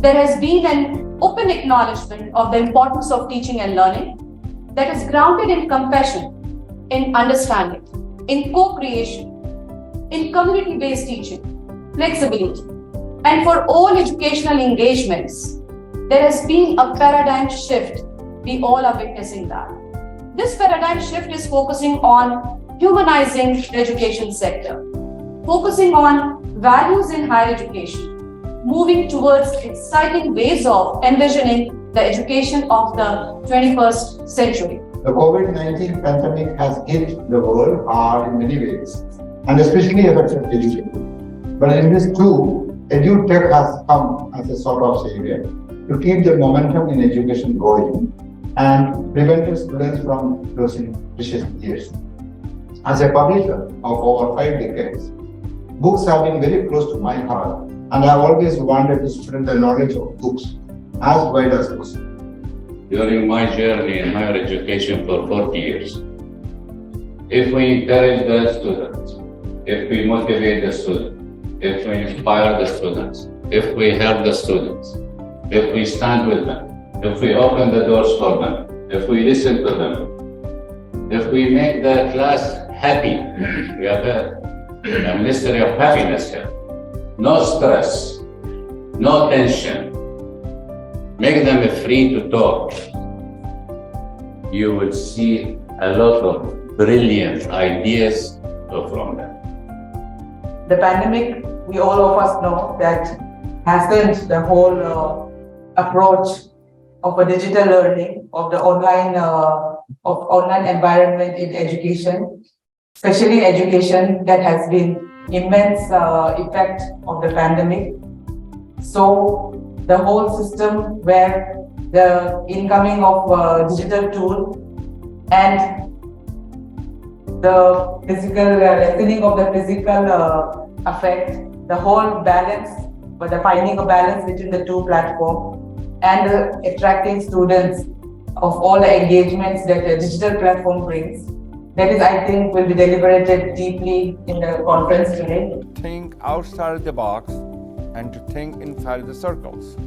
there has been an open acknowledgement of the importance of teaching and learning that is grounded in compassion, in understanding, in co-creation, in community-based teaching, flexibility, and for all educational engagements. There has been a paradigm shift. We all are witnessing that. This paradigm shift is focusing on humanizing the education sector, focusing on values in higher education, moving towards exciting ways of envisioning the education of the 21st century. The COVID-19 pandemic has hit the world hard in many ways, and especially affected education. But in this too, EduTech has come as a sort of savior to keep the momentum in education going and prevent students from losing precious years. As a publisher of over 5 decades, books have been very close to my heart, and I've always wanted to spread the knowledge of books as wide as possible. During my journey in higher education for 40 years, if we encourage the students, if we motivate the students, if we inspire the students, if we help the students, if we stand with them, if we open the doors for them, if we listen to them, if we make the class happy, we have a ministry of happiness here, no stress, no tension, make them free to talk, you will see a lot of brilliant ideas from them. The pandemic, we all of us know that hastened the whole approach of a digital learning, of the online environment in education, especially education that has been immense effect of the pandemic. So the whole system where the incoming of digital tool and the physical lessening of the physical effect, the whole balance, but the finding a balance between the two platforms and attracting students of all the engagements that a digital platform brings. That is, I think, will be deliberated deeply in the conference today. Think outside of the box and to think inside the circles.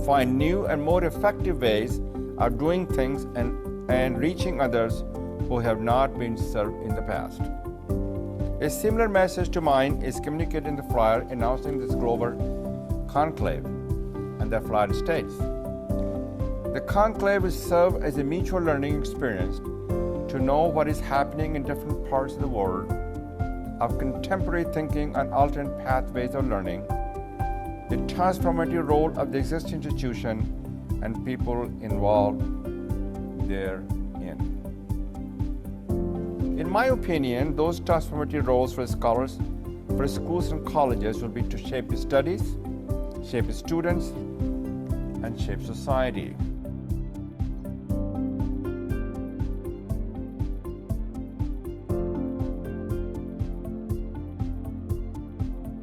Find new and more effective ways of doing things and reaching others who have not been served in the past. A similar message to mine is communicated in the flyer announcing this Global Conclave, and the flyer states, the conclave will serve as a mutual learning experience to know what is happening in different parts of the world, of contemporary thinking on alternate pathways of learning, the transformative role of the existing institution and people involved therein. In my opinion, those transformative roles for scholars, for schools and colleges will be to shape studies, shape students, and shape society.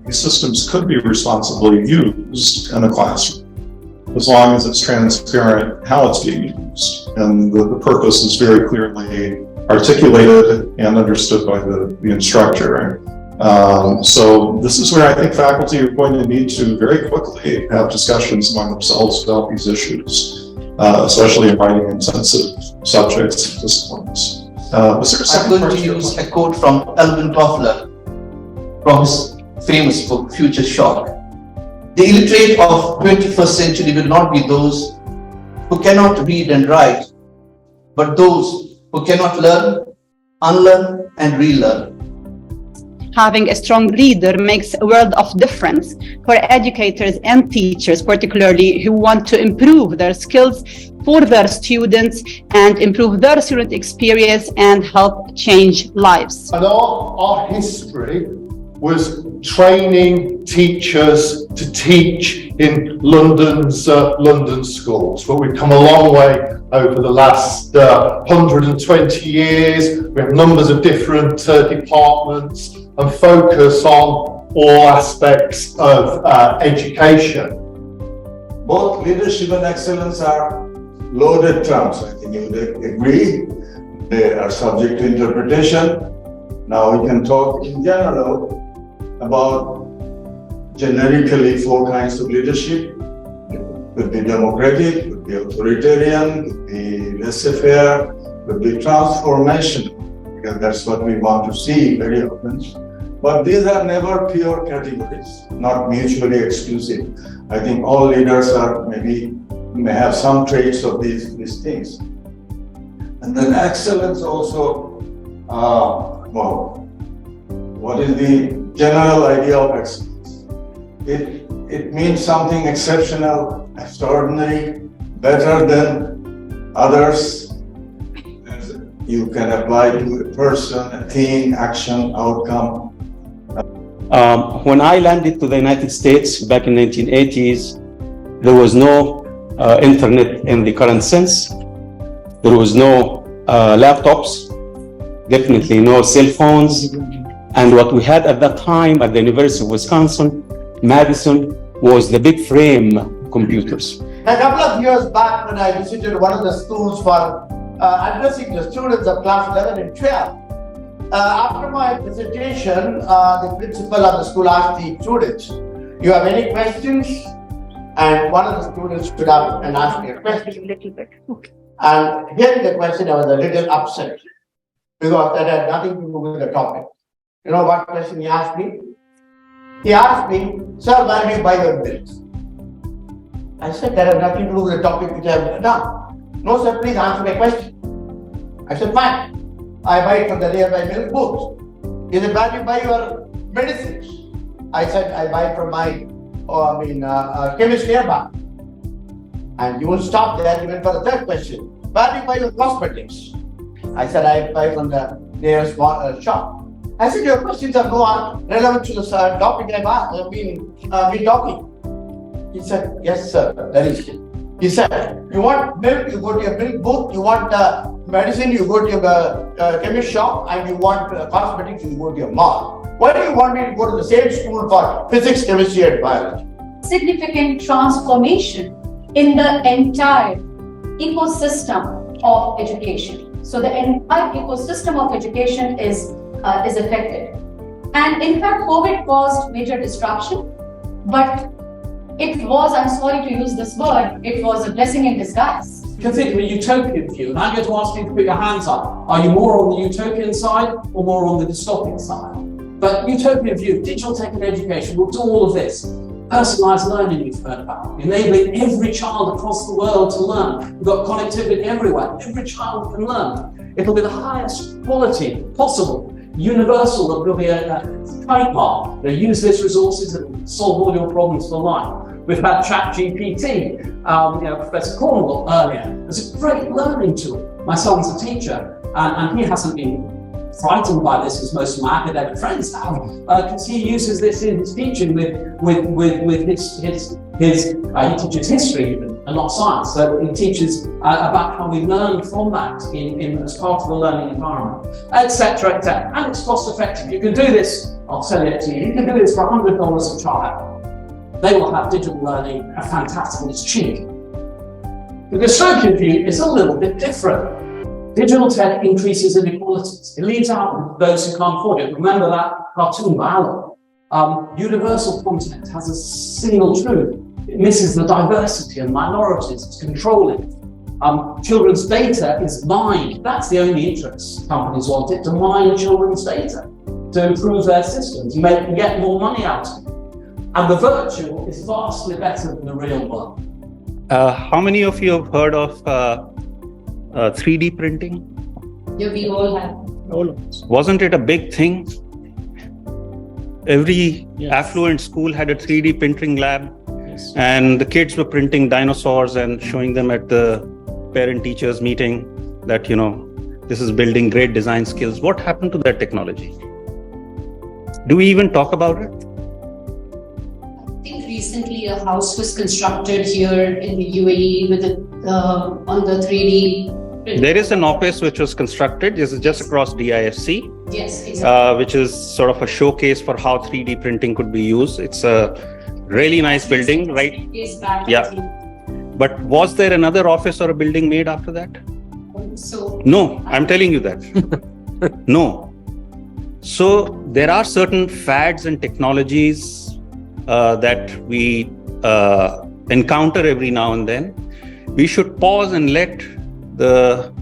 These systems could be responsibly used in a classroom, as long as it's transparent how it's being used, and the purpose is very clearly articulated and understood by the instructor. So this is where I think faculty are going to need to very quickly have discussions among themselves about these issues, especially in writing intensive subjects and disciplines. I'm going to use a quote from Alvin Toffler from his famous book, Future Shock. The illiterate of 21st century will not be those who cannot read and write, but those who cannot learn, unlearn, and relearn. Having a strong leader makes a world of difference for educators and teachers, particularly who want to improve their skills for their students and improve their student experience and help change lives. And our history was training teachers to teach in London's London schools, but we've come a long way over the last 120 years. We have numbers of different departments and focus on all aspects of education. Both leadership and excellence are loaded terms. I think you would agree. They are subject to interpretation. Now we can talk in general about generically 4 kinds of leadership. Could be democratic, could be authoritarian, could be laissez-faire, could be transformational, because that's what we want to see very often. But these are never pure categories, not mutually exclusive. I think all leaders may have some traits of these things. And then excellence also, what is the general idea of excellence? It means something exceptional, extraordinary, better than others. You can apply to a person, a thing, action, outcome. When I landed to the United States back in 1980s, there was no internet in the current sense. There was no laptops, definitely no cell phones. And what we had at that time at the University of Wisconsin, Madison, was the big frame computers. A couple of years back, when I visited one of the schools for addressing the students of class 11 and 12, after my presentation, the principal of the school asked the students, "You have any questions?" And one of the students stood up and asked me a question. And hearing the question, I was a little upset because that had nothing to do with the topic. You know what question he asked me? He asked me, "Sir, where do you buy your milk?" I said, "That has nothing to do with the topic which I have done." "No, sir, please answer my question." I said, "Fine. I buy it from the nearby milk booth." He said, "Where do you buy your medicines?" I said, "I buy it from my chemist nearby." And you will stop there. He went for the third question. "Where do you buy your cosmetics?" I said, "I buy from the nearest shop." I said, "Your questions are not relevant to the topic I've been talking." He said, "Yes, sir, that is it." He said, "You want milk, you go to your milk booth. You want medicine, you go to your chemist shop. And you want cosmetics, you go to your mall. Why do you want me to go to the same school for physics, chemistry, and biology?" Significant transformation in the entire ecosystem of education. So the entire ecosystem of education is affected. And in fact, COVID caused major disruption, but it was, I'm sorry to use this word, it was a blessing in disguise. You can think of a utopian view, and I'm going to ask you to put your hands up. Are you more on the utopian side or more on the dystopian side? But utopian view, digital tech and education will do all of this. Personalized learning you've heard about, enabling every child across the world to learn. We've got connectivity everywhere. Every child can learn. It'll be the highest quality possible. Universal, there'll be a trademark. They use these resources and solve all your problems for life. We've had ChatGPT, Professor Cornwall earlier. It's a great learning tool. My son's a teacher, and he hasn't been frightened by this as most of my academic friends have, because he uses this in his teaching with his he teaches history even, and not science. So he teaches about how we learn from that in as part of a learning environment, etc., etc. And it's cost effective. You can do this, I'll sell it to you. You can do this for $100 a child. They will have digital learning, fantastic, it's cheap. The dystopian view is a little bit different. Digital tech increases inequalities. It leaves out those who can't afford it. Remember that cartoon by Alan. Universal content has a single truth. It misses the diversity and minorities. It's controlling. Children's data is mined. That's the only interest companies want it, to mine children's data, to improve their systems, get more money out of it. And the virtual is vastly better than the real world. How many of you have heard of 3D printing? Yeah, we all have. All of us. Wasn't it a big thing? Every affluent school had a 3D printing lab, and the kids were printing dinosaurs and showing them at the parent-teachers meeting that, this is building great design skills. What happened to that technology? Do we even talk about it? I think recently a house was constructed here in the UAE with on the 3D. There is an office which was constructed. This is just across DIFC. Yes, exactly. Which is sort of a showcase for how 3D printing could be used. It's a really nice building, right? Yeah. But was there another office or a building made after that? So no, I'm telling you that. No. So there are certain fads and technologies that we encounter every now and then, we should pause and let the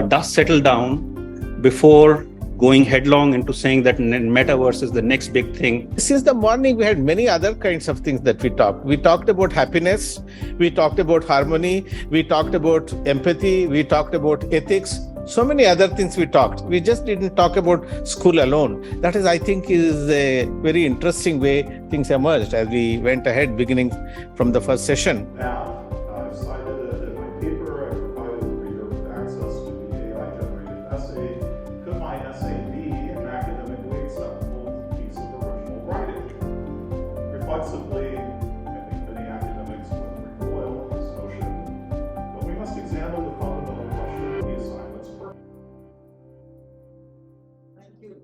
dust settle down before going headlong into saying that metaverse is the next big thing. Since the morning, we had many other kinds of things that we talked. We talked about happiness, we talked about harmony, we talked about empathy, we talked about ethics. So many other things we talked. We just didn't talk about school alone. That is, I think, is a very interesting way things emerged as we went ahead, beginning from the first session. Now, I've cited in my paper, I provided the reader with access to the AI-generated essay. Could my essay be an academically acceptable piece of original writing? Reflexively, I think many academics would recoil at this notion, but we must examine the fundamental question of the assignment's purpose. Thank you.